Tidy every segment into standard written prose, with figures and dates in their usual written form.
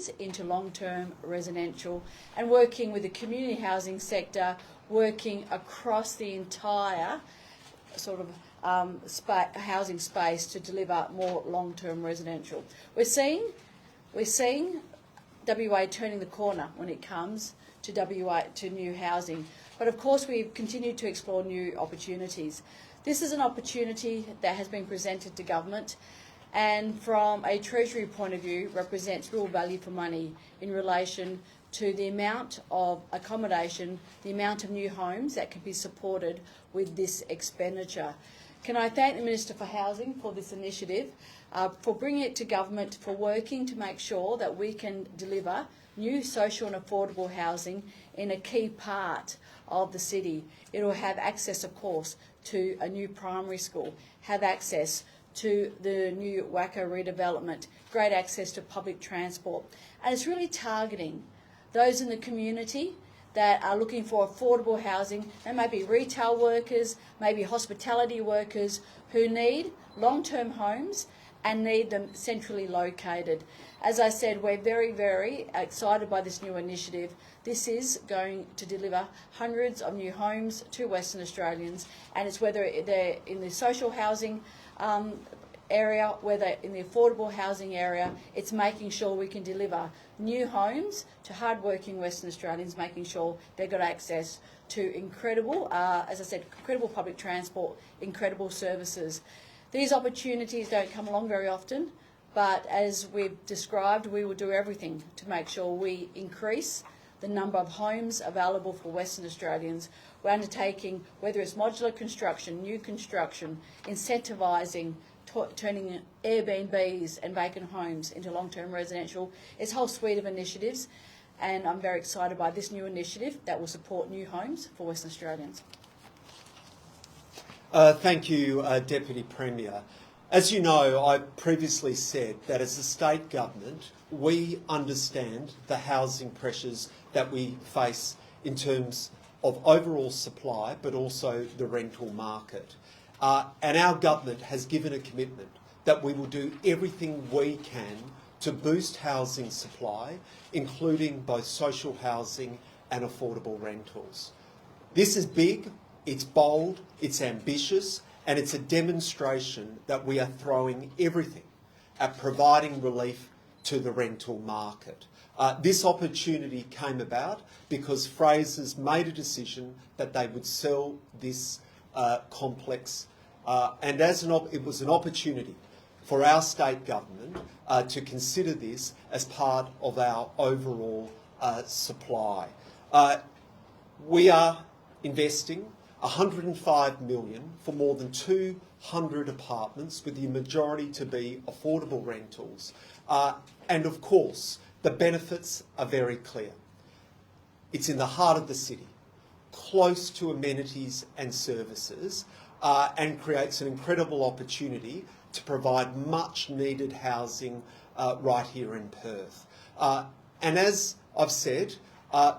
into long-term residential, and working with the community housing sector, working across the entire sort of housing space to deliver more long-term residential. We're seeing WA turning the corner when it comes to new housing, but of course we've continued to explore new opportunities. This is an opportunity that has been presented to government, and from a Treasury point of view represents real value for money in relation to the amount of accommodation, the amount of new homes that can be supported with this expenditure. Can I thank the Minister for Housing for this initiative, for bringing it to government, for working to make sure that we can deliver new social and affordable housing in a key part of the city. It will have access, of course, to a new primary school, have access to the new Wacko redevelopment, great access to public transport. And it's really targeting those in the community that are looking for affordable housing. They may be retail workers, maybe hospitality workers who need long-term homes and need them centrally located. As I said, we're very, very excited by this new initiative. This is going to deliver hundreds of new homes to Western Australians, and it's whether they're in the social housing area, whether in the affordable housing area, it's making sure we can deliver new homes to hard-working Western Australians, making sure they've got access to incredible, as I said, incredible public transport, incredible services. These opportunities don't come along very often, but as we've described, we will do everything to make sure we increase the number of homes available for Western Australians. We're undertaking, whether it's modular construction, new construction, incentivising turning Airbnbs and vacant homes into long-term residential. It's a whole suite of initiatives, and I'm very excited by this new initiative that will support new homes for Western Australians. Thank you, Deputy Premier. As you know, I previously said that as a state government, we understand the housing pressures that we face in terms of overall supply, but also the rental market. And our government has given a commitment that we will do everything we can to boost housing supply, including both social housing and affordable rentals. This is big, it's bold, it's ambitious, and it's a demonstration that we are throwing everything at providing relief to the rental market. This opportunity came about because Frasers made a decision that they would sell this complex, and it was an opportunity for our state government to consider this as part of our overall supply. We are investing $105 million for more than 200 apartments, with the majority to be affordable rentals. And of course, the benefits are very clear. It's in the heart of the city, close to amenities and services, and creates an incredible opportunity to provide much needed housing right here in Perth. And as I've said,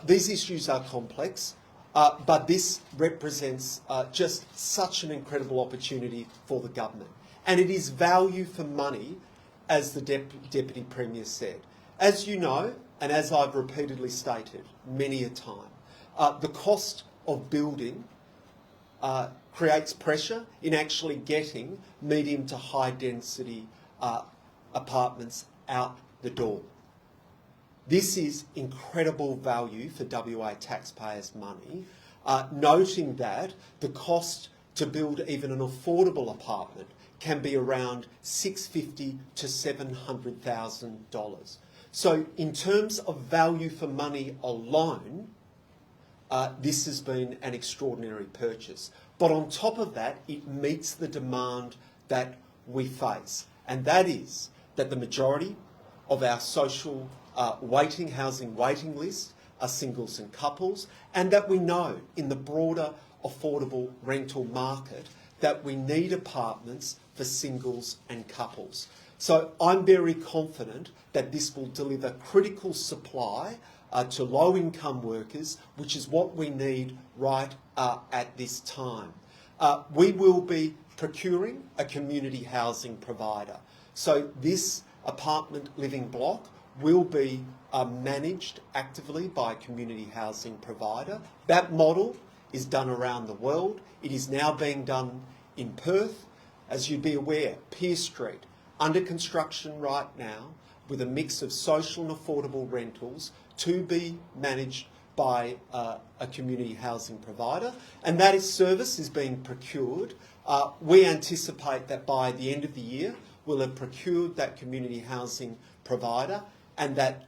these issues are complex, but this represents just such an incredible opportunity for the government. And it is value for money, as the Deputy Premier said. As you know, and as I've repeatedly stated many a time, the cost of building creates pressure in actually getting medium to high density apartments out the door. This is incredible value for WA taxpayers' money, noting that the cost to build even an affordable apartment can be around $650,000 to $700,000. So in terms of value for money alone, this has been an extraordinary purchase. But on top of that, it meets the demand that we face, and that is that the majority of our social housing waiting list are singles and couples, and that we know in the broader affordable rental market that we need apartments for singles and couples. So I'm very confident that this will deliver critical supply to low-income workers, which is what we need right at this time. We will be procuring a community housing provider. So this apartment living block will be managed actively by a community housing provider. That model is done around the world. It is now being done in Perth. As you'd be aware, Pier Street, under construction right now, with a mix of social and affordable rentals to be managed by a community housing provider, and that service is being procured. We anticipate that by the end of the year we'll have procured that community housing provider, and that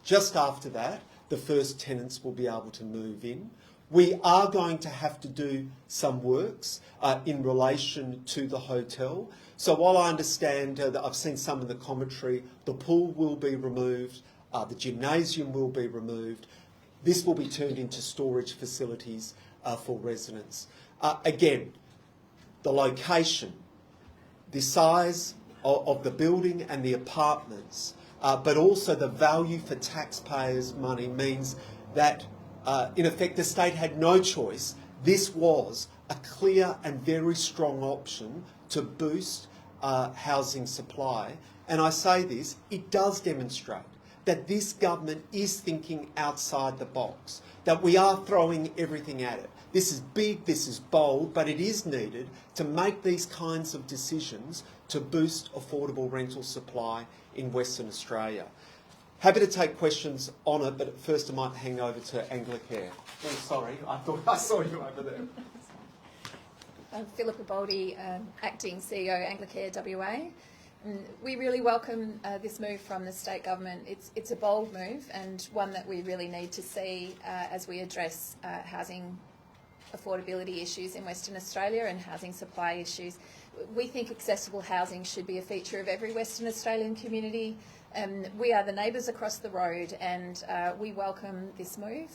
just after that the first tenants will be able to move in. We are going to have to do some works in relation to the hotel. So while I understand that I've seen some of the commentary, the pool will be removed, the gymnasium will be removed. This will be turned into storage facilities for residents. Again, the location, the size of the building and the apartments, but also the value for taxpayers' money means that, in effect, the state had no choice. This was a clear and very strong option to boost housing supply. And I say this, it does demonstrate that this government is thinking outside the box, that we are throwing everything at it. This is big, this is bold, but it is needed to make these kinds of decisions to boost affordable rental supply in Western Australia. Happy to take questions on it, but first I might hand over to Anglicare. Oh, sorry, I thought I saw you over there. Philippa Boldy, Acting CEO, Anglicare WA. We really welcome this move from the state government. It's a bold move and one that we really need to see as we address housing affordability issues in Western Australia and housing supply issues. We think accessible housing should be a feature of every Western Australian community. We are the neighbours across the road, and we welcome this move.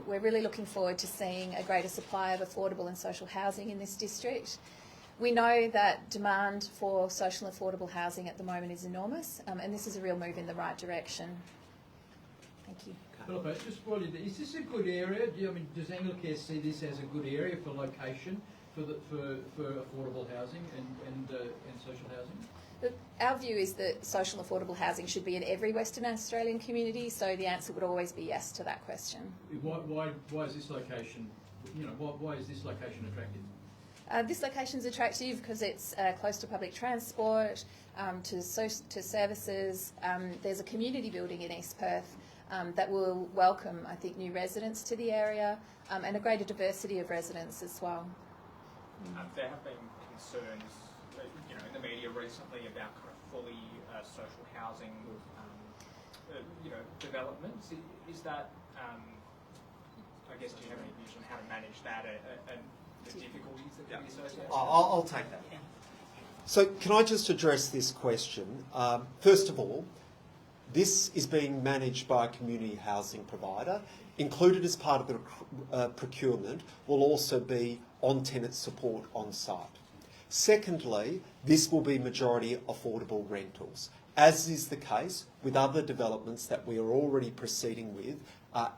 We're really looking forward to seeing a greater supply of affordable and social housing in this district. We know that demand for social and affordable housing at the moment is enormous, and this is a real move in the right direction. Thank you. Philippa, just while you're there, is this a good area? Does Anglicare see this as a good area for location for affordable housing and social housing? Our view is that social and affordable housing should be in every Western Australian community, so the answer would always be yes to that question. Why is this location? Why is this location attractive? This location is attractive because it's close to public transport, to services. There's a community building in East Perth that will welcome, I think, new residents to the area and a greater diversity of residents as well. There have been concerns, in the media recently about kind of fully social housing, developments. Is that, I guess, do you have any vision on how to manage that and the difficulties that can be associated? I'll take that. So can I just address this question? First of all, this is being managed by a community housing provider. Included as part of the procurement will also be on-tenant support on site. Secondly, this will be majority affordable rentals, as is the case with other developments that we are already proceeding with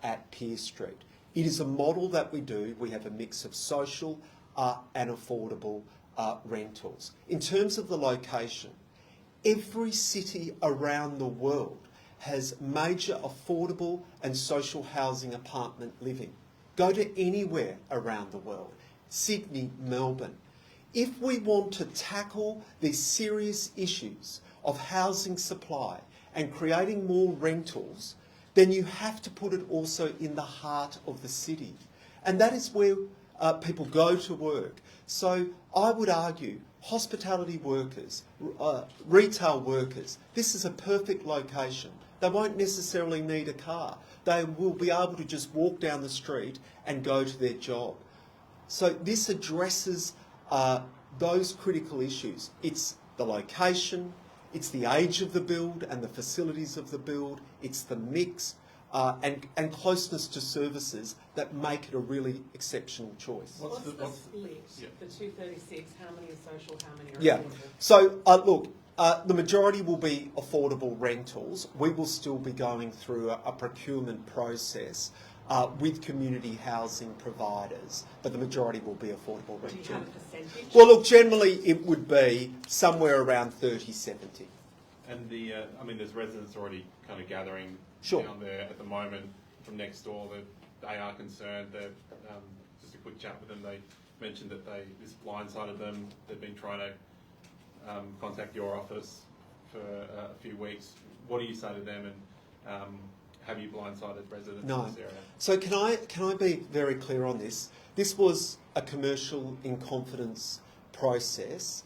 at Pier Street. It is a model that we do. We have a mix of social and affordable rentals. In terms of the location, every city around the world has major affordable and social housing apartment living. Go to anywhere around the world, Sydney, Melbourne. If we want to tackle these serious issues of housing supply and creating more rentals, then you have to put it also in the heart of the city. And that is where people go to work. So I would argue hospitality workers, retail workers, this is a perfect location. They won't necessarily need a car. They will be able to just walk down the street and go to their job. So this addresses those critical issues. It's the location, it's the age of the build and the facilities of the build, it's the mix and closeness to services that make it a really exceptional choice. What's the split? Yeah. The 236, how many are social, how many are affordable? So look, the majority will be affordable rentals. We will still be going through a procurement process with community housing providers, but the majority will be affordable rentals. Do you have a percentage? Well, look, generally it would be somewhere around 30-70. And I mean, there's residents already kind of gathering Sure. down there at the moment from next door. They are concerned. Just a quick chat with them, they mentioned that this blindsided them. They've been trying to contact your office for a few weeks. What do you say to them, and have you blindsided residents in this area? So can I be very clear on this? This was a commercial in confidence process.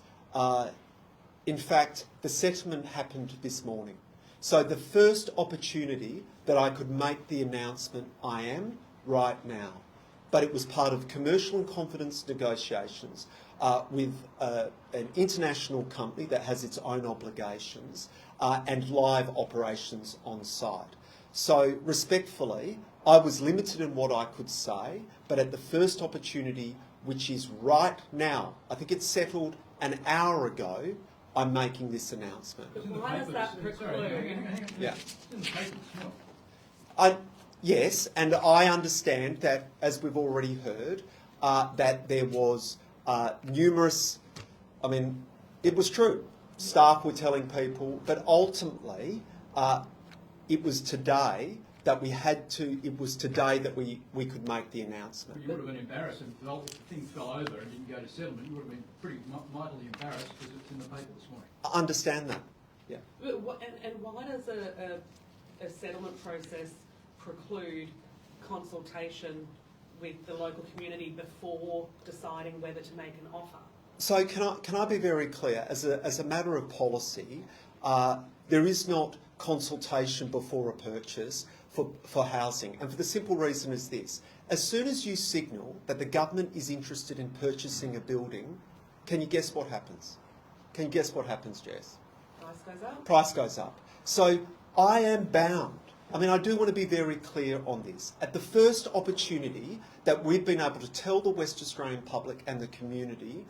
In fact, the settlement happened this morning. So the first opportunity that I could make the announcement, I am right now. But it was part of commercial in confidence negotiations with an international company that has its own obligations and live operations on site. So respectfully, I was limited in what I could say, but at the first opportunity, which is right now, I think it's settled an hour ago, I'm making this announcement. Why does that preclude? Yeah. It's in the paper, it's not. Yes, and I understand that, as we've already heard, that there was numerous, I mean, it was true. Staff were telling people, but ultimately, it was today that we had to, it was today that we could make the announcement. But you would have been embarrassed if the thing fell over and didn't go to settlement. You would have been pretty mightily embarrassed because it's in the paper this morning. I understand that, yeah. But and why does a settlement process preclude consultation with the local community before deciding whether to make an offer? So can I be very clear? As a matter of policy, there is not consultation before a purchase for housing, and for the simple reason is this: as soon as you signal that the government is interested in purchasing a building, can you guess what happens? Can you guess what happens, Jess? Price goes up. Price goes up. So I am bound. I mean, I do want to be very clear on this. At the first opportunity that we've been able to tell the West Australian public and the community,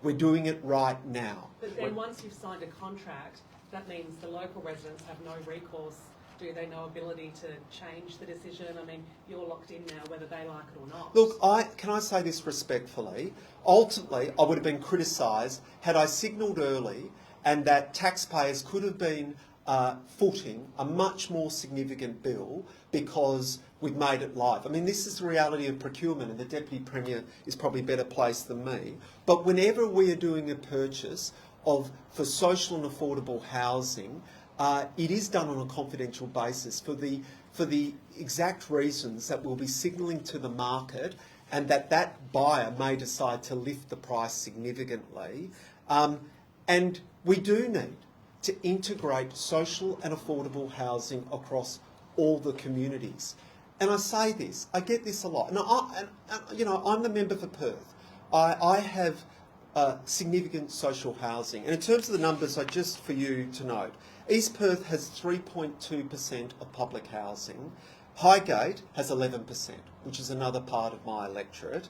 we're doing it right now. But then once you've signed a contract, that means the local residents have no recourse. Do they? No ability to change the decision? I mean, you're locked in now whether they like it or not. Look, can I say this respectfully? Ultimately, I would have been criticised had I signalled early and that taxpayers could have been footing a much more significant bill because we've made it live. I mean, this is the reality of procurement, and the Deputy Premier is probably better placed than me. But whenever we are doing a purchase for social and affordable housing, it is done on a confidential basis for the exact reasons that we'll be signalling to the market, and that buyer may decide to lift the price significantly. And we do need to integrate social and affordable housing across all the communities. And I say this, I get this a lot. And I'm the member for Perth. I have significant social housing. And in terms of the numbers, just for you to note, East Perth has 3.2% of public housing. Highgate has 11%, which is another part of my electorate.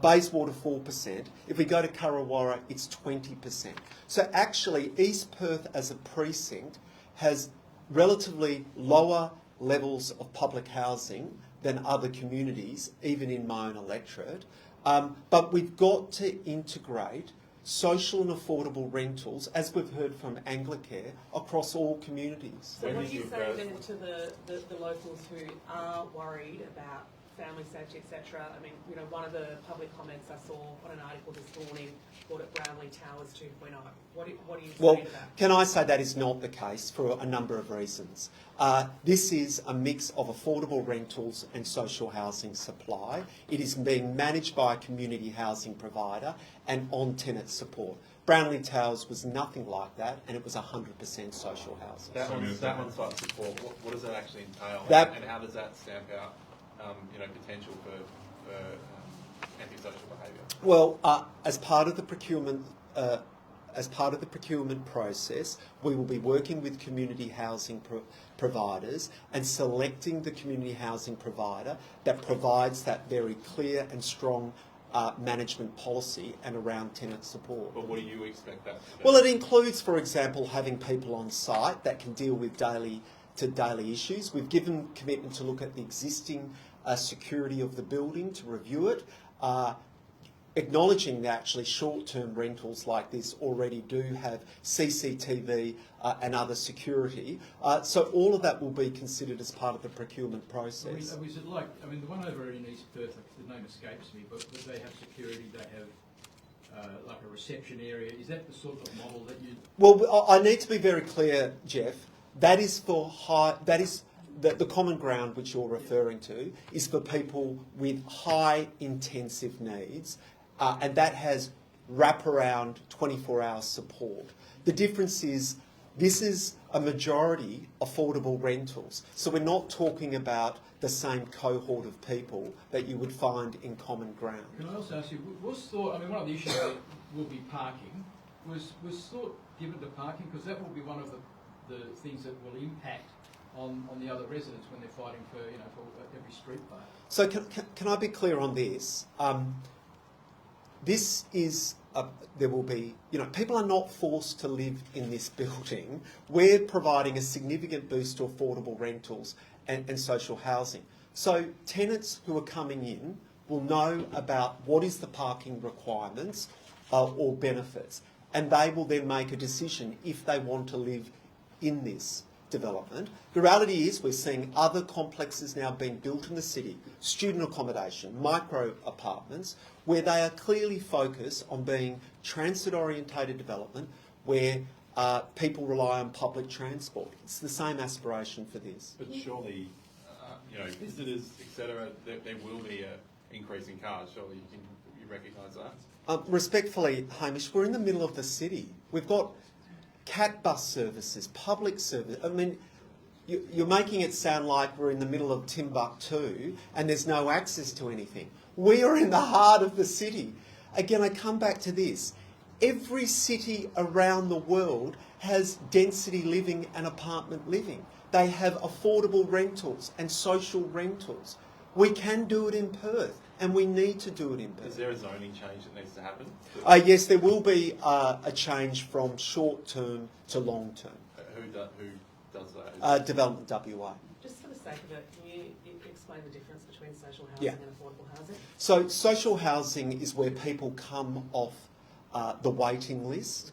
Bayswater 4%. If we go to Kurrawarra, it's 20%. So actually, East Perth as a precinct has relatively lower levels of public housing than other communities, even in my own electorate. But we've got to integrate social and affordable rentals, as we've heard from Anglicare, across all communities. So what do you say then to the locals who are worried about family safety, etc.? I mean, one of the public comments I saw on an article this morning called it Brownlee Towers 2.0. What do you say to that? Can I say that is not the case for a number of reasons? This is a mix of affordable rentals and social housing supply. It is being managed by a community housing provider and on-tenant support. Brownlee Towers was nothing like that, and it was 100% social housing. That on-site support, what does that actually entail? And how does that stamp out potential for antisocial behaviour? Well, as part of the procurement process, we will be working with community housing providers and selecting the community housing provider that provides that very clear and strong management policy and around tenant support. But what do you expect that to be? Well, it includes, for example, having people on site that can deal with daily issues. We've given commitment to look at the existing security of the building, to review it. acknowledging that actually short-term rentals like this already do have CCTV and other security. So all of that will be considered as part of the procurement process. the one over in East Perth, the name escapes me, but they have security, they have like a reception area. Is that the sort of model that you... Well, I need to be very clear, Jeff. That is for the common ground which you're referring to is for people with high intensive needs, and that has wraparound 24-hour support. The difference is this is a majority affordable rentals, so we're not talking about the same cohort of people that you would find in common ground. Can I also ask you, was thought, one of the issues that will be parking, was thought given to parking, because that will be one of the things that will impact on the other residents when they're fighting for every street park. So can I be clear on this? This is there will be, people are not forced to live in this building. We're providing a significant boost to affordable rentals and social housing. So tenants who are coming in will know about what is the parking requirements or benefits, and they will then make a decision if they want to live in this development. The reality is we're seeing other complexes now being built in the city, student accommodation, micro apartments, where they are clearly focused on being transit-orientated development where people rely on public transport. It's the same aspiration for this. But surely, visitors, etc., there will be an increase in cars. Surely you recognise that? Respectfully, Hamish, we're in the middle of the city. We've got cat bus services, public service. You're making it sound like we're in the middle of Timbuktu and there's no access to anything. We are in the heart of the city. Again, I come back to this. Every city around the world has density living and apartment living. They have affordable rentals and social rentals. We can do it in Perth, and we need to do it in Perth. Is there a zoning change that needs to happen? Yes, there will be a change from short-term to long-term. Who does that? Development WA. Just for the sake of it, can you explain the difference between social housing and affordable housing? So social housing is where people come off the waiting list,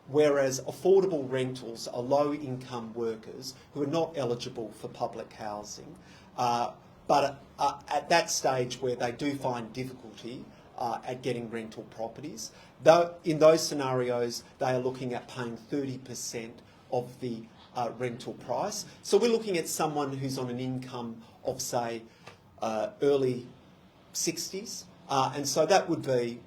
whereas affordable rentals are low-income workers who are not eligible for public housing, but at that stage where they do find difficulty at getting rental properties. Though in those scenarios, they are looking at paying 30% of the rental price. So we're looking at someone who's on an income of, say, early 60s, and so that would be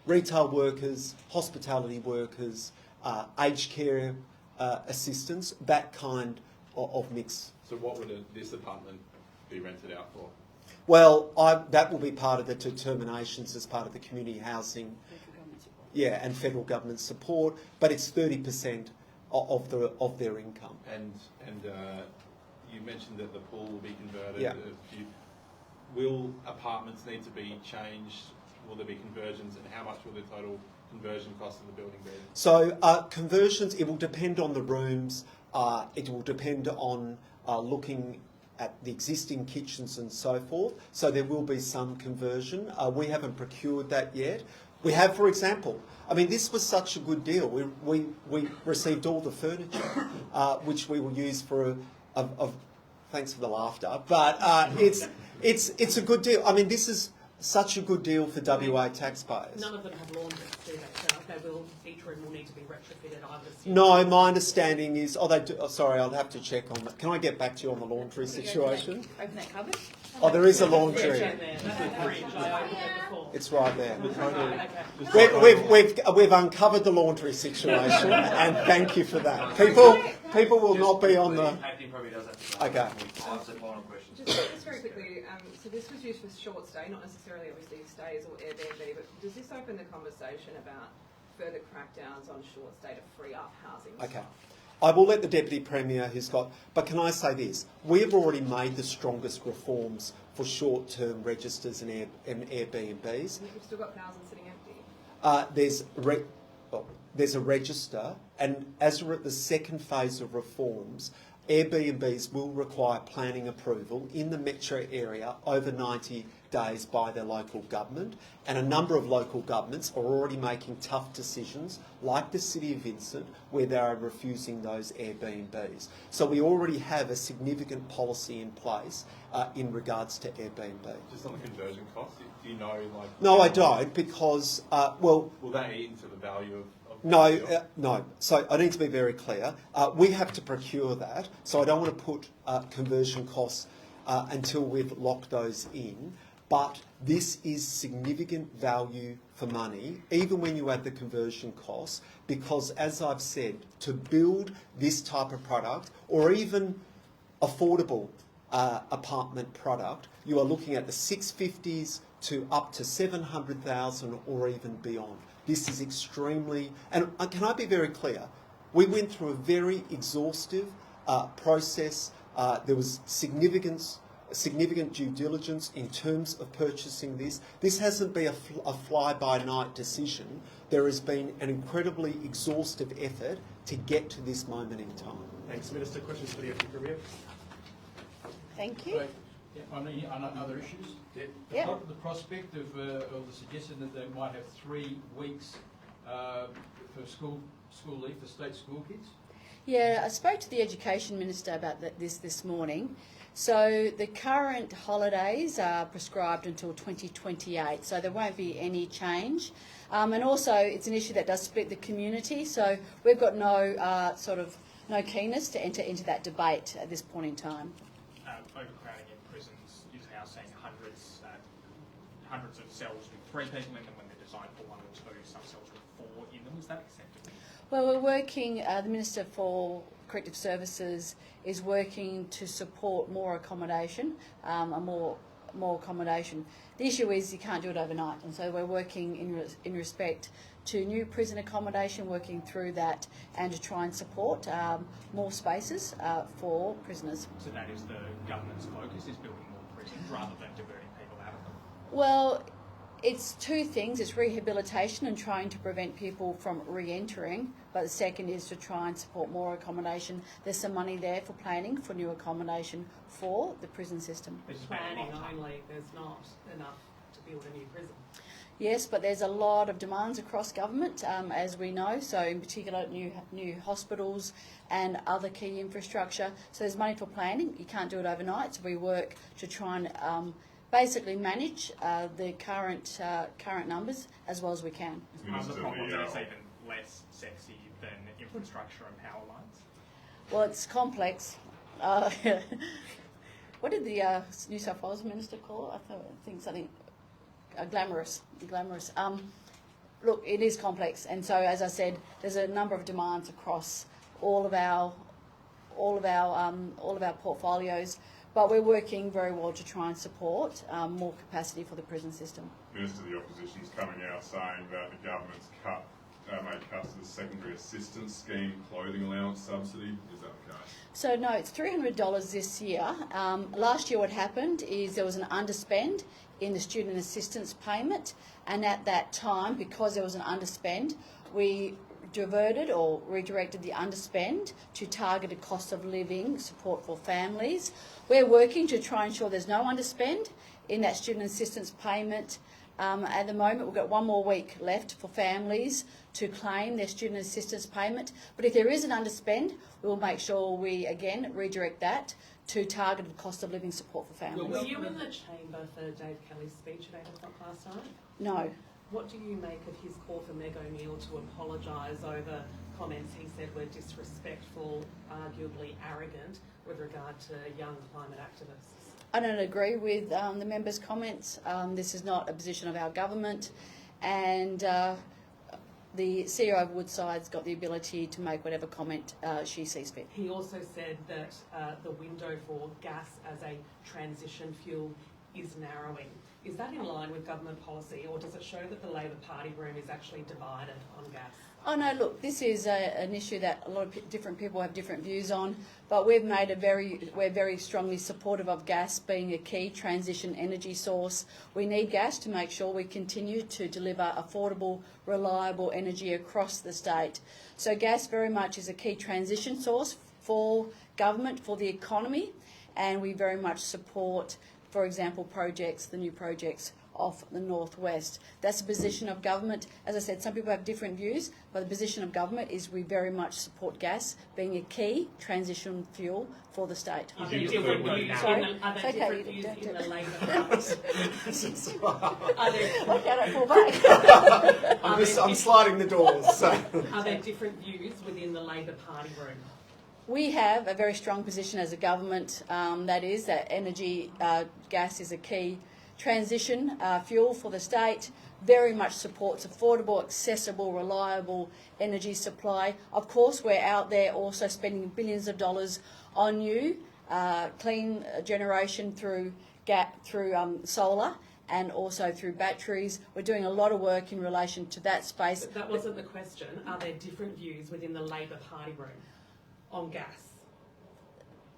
retail workers, hospitality workers, aged care assistants, that kind of mix. So what would this apartment be rented out for? Well, that will be part of the determinations as part of the community housing, and federal government support. But it's 30% of their income. And you mentioned that the pool will be converted. Yeah. Will apartments need to be changed? Will there be conversions, and how much will the total conversion cost of the building be? So conversions, it will depend on the rooms. It will depend on looking at the existing kitchens and so forth. So there will be some conversion. We haven't procured that yet. We have, for example, this was such a good deal. We received all the furniture, which we will use for thanks for the laughter, but it's a good deal. This is such a good deal for WA taxpayers. None of them have laundry, do they? So each room will need to be retrofitted, I would assume. No, my understanding is, they do. Sorry, I'll have to check on that. Can I get back to you on the laundry situation? Open that cupboard. Oh, there is a laundry. It's right there. We've uncovered the laundry situation, and thank you for that. People will not be on the. Acting probably does have to. Okay. I'll ask the final question. Just very quickly, so this was used for short stay, not necessarily obviously stays or Airbnb, but does this open the conversation about further crackdowns on short stay to free up housing? Okay. I will let the Deputy Premier who's got... But can I say this? We have already made the strongest reforms for short-term registers and Airbnbs. We've still got thousands sitting empty. There's a register, and as we're at the second phase of reforms, Airbnbs will require planning approval in the metro area over 90 days by their local government, and a number of local governments are already making tough decisions, like the City of Vincent, where they are refusing those Airbnbs. So we already have a significant policy in place in regards to Airbnb. Just on the conversion cost, do you know, like... No, I don't, because, well... Will that eat into the value of No, no. So I need to be very clear. We have to procure that, so I don't want to put conversion costs until we've locked those in. But this is significant value for money, even when you add the conversion costs, because, as I've said, to build this type of product, or even affordable apartment product, you are looking at the 650s to up to 700,000 or even beyond. This is extremely, and can I be very clear? We went through a very exhaustive process. There was significant due diligence in terms of purchasing this. This hasn't been a fly-by-night decision. There has been an incredibly exhaustive effort to get to this moment in time. Thanks, Minister. Questions for the Deputy Premier? Thank you. On other issues? Yeah. The prospect of the suggestion that they might have 3 weeks for school leave for state school kids? Yeah, I spoke to the Education Minister about this morning. So the current holidays are prescribed until 2028, so there won't be any change. And also, it's an issue that does split the community, so we've got no keenness to enter into that debate at this point in time. Overcrowding in prisons is now seeing hundreds of cells with 3 people in them when they're designed for 1 or 2. Some cells with 4 in them. Is that acceptable? Well, we're working. The Minister for Corrective Services is working to support more accommodation, more accommodation. The issue is you can't do it overnight, and so we're working in respect to new prison accommodation, working through that, and to try and support more spaces for prisoners. So that is the government's focus, is building more prisons rather than diverting people out of them? Well, it's 2 things. It's rehabilitation and trying to prevent people from re-entering, but the second is to try and support more accommodation. There's some money there for planning for new accommodation for the prison system. Planning only, there's not enough to build a new prison. Yes, but there's a lot of demands across government, as we know, so in particular new hospitals and other key infrastructure. So there's money for planning. You can't do it overnight, so we work to try and basically manage the current numbers as well as we can. Is part of the problem that it's even less sexy than infrastructure and power lines? Well, it's complex. What did the New South Wales Minister call it? I think something glamorous. Look, it is complex, and so as I said, there's a number of demands across all of our portfolios. But we're working very well to try and support more capacity for the prison system. Minister, the opposition's coming out saying that the government's made cuts to the secondary assistance scheme clothing allowance subsidy. Is that the case? So no, it's $300 this year. Last year what happened is there was an underspend in the student assistance payment, and at that time, because there was an underspend, we diverted or redirected the underspend to targeted cost of living support for families. We're working to try and ensure there's no underspend in that student assistance payment. At the moment, we've got 1 more week left for families to claim their student assistance payment. But if there is an underspend, we'll make sure we, again, redirect that to targeted cost of living support for families. Were you in the chamber for Dave Kelly's speech at 8 o'clock last night? No. What do you make of his call for Meg O'Neill to apologise over comments he said were disrespectful, arguably arrogant, with regard to young climate activists? I don't agree with the member's comments. This is not a position of our government, and the CEO of Woodside's got the ability to make whatever comment she sees fit. He also said that the window for gas as a transition fuel is narrowing. Is that in line with government policy, or does it show that the Labor Party room is actually divided on gas? Oh no, look, this is an issue that a lot of different people have different views on, but we're very strongly supportive of gas being a key transition energy source. We need gas to make sure we continue to deliver affordable, reliable energy across the state. So gas very much is a key transition source for government for the economy, and we very much support, for example, the new projects off the northwest. That's the position of government. As I said, some people have different views, but the position of government is we very much support gas being a key transition fuel for the state. Are there different views in the Labor Party? Okay, don't fall back. I'm sliding the doors. So. Are there different views within the Labor Party room? We have a very strong position as a government, that energy, gas is a key transition fuel for the state, very much supports affordable, accessible, reliable energy supply. Of course, we're out there also spending billions of dollars on new clean generation through solar and also through batteries. We're doing a lot of work in relation to that space. But that wasn't the question. Are there different views within the Labor Party room on gas?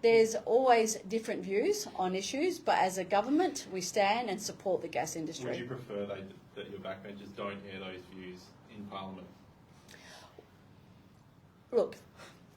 There's always different views on issues, but as a government, we stand and support the gas industry. Would you prefer that your backbenchers don't air those views in Parliament? Look,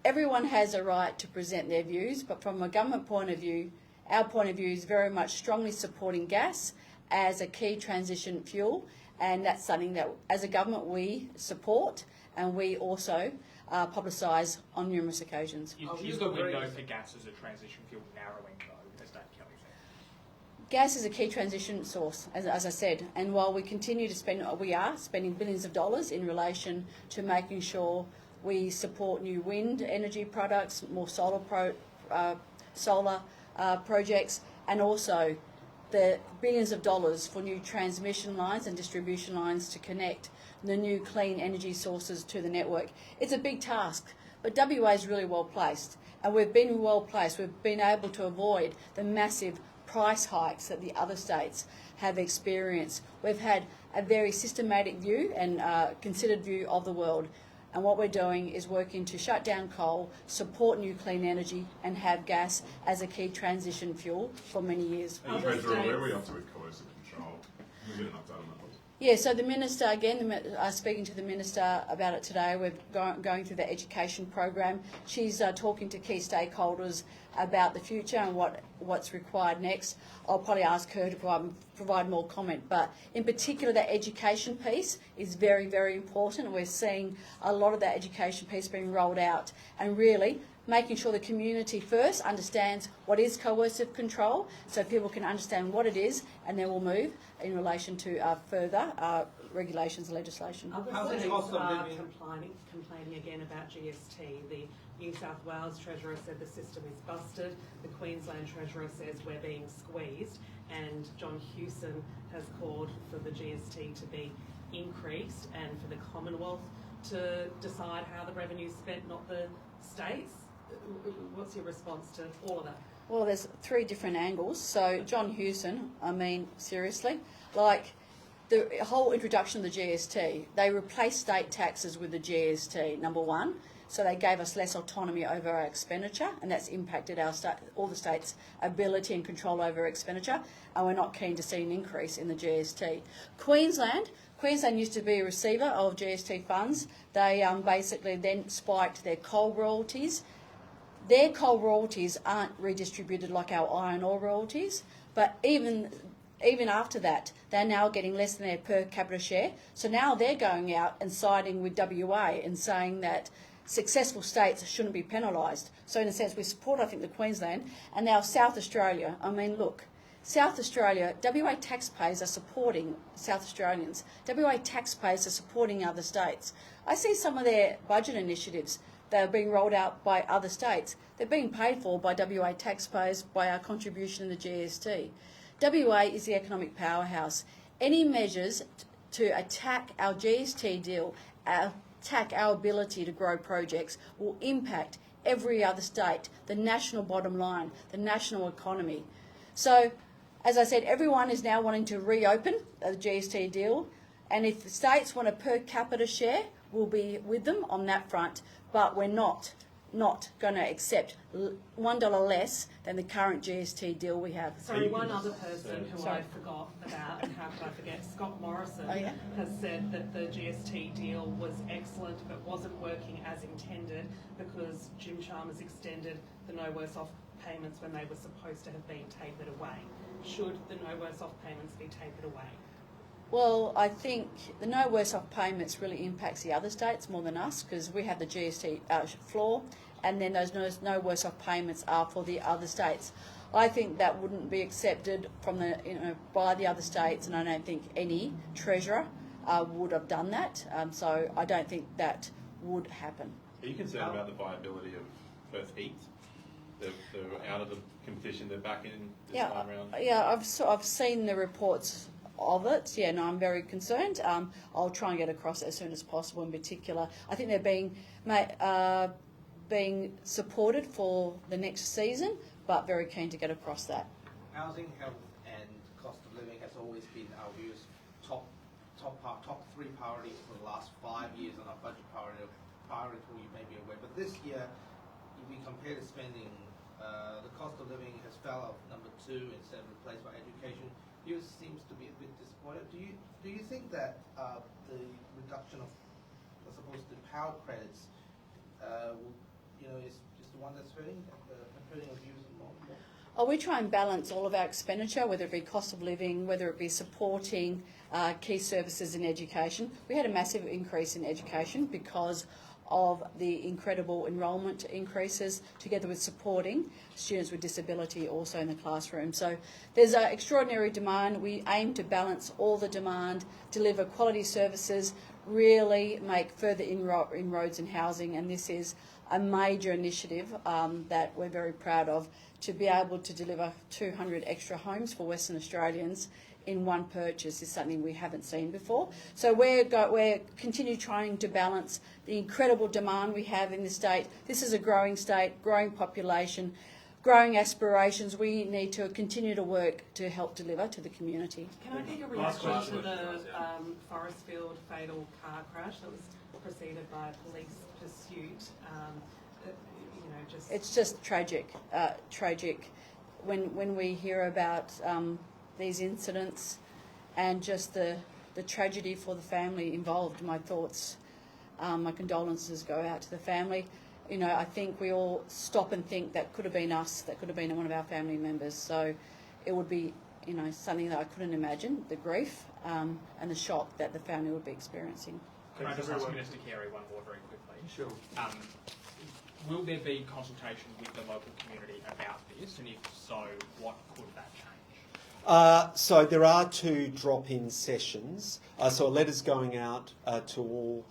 everyone has a right to present their views, but from a government point of view, our point of view is very much strongly supporting gas as a key transition fuel, and that's something that as a government we support and we also publicise on numerous occasions. Is the window for gas as a transition fuel narrowing though, as Dave Kelly said? Gas is a key transition source, as I said, and while we continue to we are spending billions of dollars in relation to making sure we support new wind energy products, more solar projects, and also the billions of dollars for new transmission lines and distribution lines to connect the new clean energy sources to the network. It's a big task, but WA is really well placed, and we've been well placed. We've been able to avoid the massive price hikes that the other states have experienced. We've had a very systematic view and considered view of the world, and what we're doing is working to shut down coal, support new clean energy, and have gas as a key transition fuel for many years. Treasurer, where are we up to with coercive control? Can we get an update on that, please? Yeah, so the Minister, again, speaking to the Minister about it today, we're going through the education program. She's talking to key stakeholders about the future and what's required next. I'll probably ask her to provide more comment, but in particular the education piece is very, very important. We're seeing a lot of that education piece being rolled out and really making sure the community first understands what is coercive control so people can understand what it is, and then we'll move in relation to further regulations and legislation. Other states are complaining again about GST. The New South Wales Treasurer said the system is busted. The Queensland Treasurer says we're being squeezed. And John Hewson has called for the GST to be increased and for the Commonwealth to decide how the revenue is spent, not the states. What's your response to all of that? Well, there's three different angles. So John Hewson, I mean, seriously, like the whole introduction of the GST, they replaced state taxes with the GST, number one. So they gave us less autonomy over our expenditure, and that's impacted all the states' ability and control over expenditure, and we're not keen to see an increase in the GST. Queensland used to be a receiver of GST funds. They basically then spiked their coal royalties. Their coal royalties aren't redistributed like our iron ore royalties, but even after that, they're now getting less than their per capita share. So now they're going out and siding with WA and saying that successful states shouldn't be penalised. So in a sense, we support, I think, the Queensland. And now South Australia, I mean, look, South Australia, WA taxpayers are supporting South Australians. WA taxpayers are supporting other states. I see some of their budget initiatives that are being rolled out by other states. They're being paid for by WA taxpayers by our contribution in the GST. WA is the economic powerhouse. Any measures to attack our GST deal, attack our ability to grow projects, will impact every other state, the national bottom line, the national economy. So, as I said, everyone is now wanting to reopen the GST deal, and if the states want a per capita share, we'll be with them on that front, but we're not not going to accept $1 less than the current GST deal we have. Sorry, one other person who I forgot about, and how could I forget, Scott Morrison, has said that the GST deal was excellent but wasn't working as intended because Jim Chalmers extended the no worse off payments when they were supposed to have been tapered away. Should the no worse off payments be tapered away? Well, I think the no worse off payments really impacts the other states more than us because we have the GST floor, and then those no worse off payments are for the other states. I think that wouldn't be accepted from the by the other states, and I don't think any treasurer would have done that. So I don't think that would happen. Are you concerned about the viability of First Heat? They're out of the competition. They're back in this time around. Yeah, I've seen the reports of it. Yeah, no, I'm very concerned. I'll try and get across as soon as possible. In particular, I think they're being supported for the next season, but very keen to get across that. Housing, health, and cost of living has always been our views top three priorities for the last 5 years on our budget priority. You may be aware, but this year, if we compare the spending, the cost of living has fell off number 2 instead of replaced by education. You seems to be a bit disappointed. Do you think that the reduction of, I suppose, the power credits, is the one that's hurting our views more? Oh, we try and balance all of our expenditure, whether it be cost of living, whether it be supporting key services in education. We had a massive increase in education because of the incredible enrolment increases, together with supporting students with disability also in the classroom. So there's an extraordinary demand. We aim to balance all the demand, deliver quality services, really make further inroads in housing, and this is a major initiative that we're very proud of, to be able to deliver 200 extra homes for Western Australians in one purchase is something we haven't seen before. So we're continue trying to balance the incredible demand we have in the state. This is a growing state, growing population, growing aspirations. We need to continue to work to help deliver to the community. Can I take a reaction to the Forestfield fatal car crash that was preceded by a police pursuit? It's just tragic. When we hear about these incidents and just the tragedy for the family involved, my thoughts, my condolences go out to the family. I think we all stop and think that could have been us, that could have been one of our family members. So it would be, something that I couldn't imagine, the grief and the shock that the family would be experiencing. Can I just ask Minister Carey one more very quickly? Sure. Will there be consultation with the local community about this, and if so, what could that change? So there are 2 drop-in sessions. So a letter's going out to all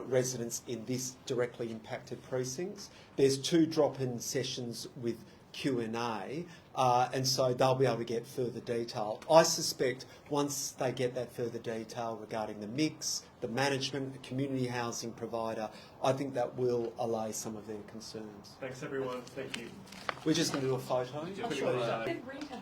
residents in this directly impacted precincts. There's 2 drop-in sessions with Q&A, and so they'll be able to get further detail. I suspect once they get that further detail regarding the mix, the management, the community housing provider, I think that will allay some of their concerns. Thanks, everyone. Thank you. We're just going to do a photo. Rita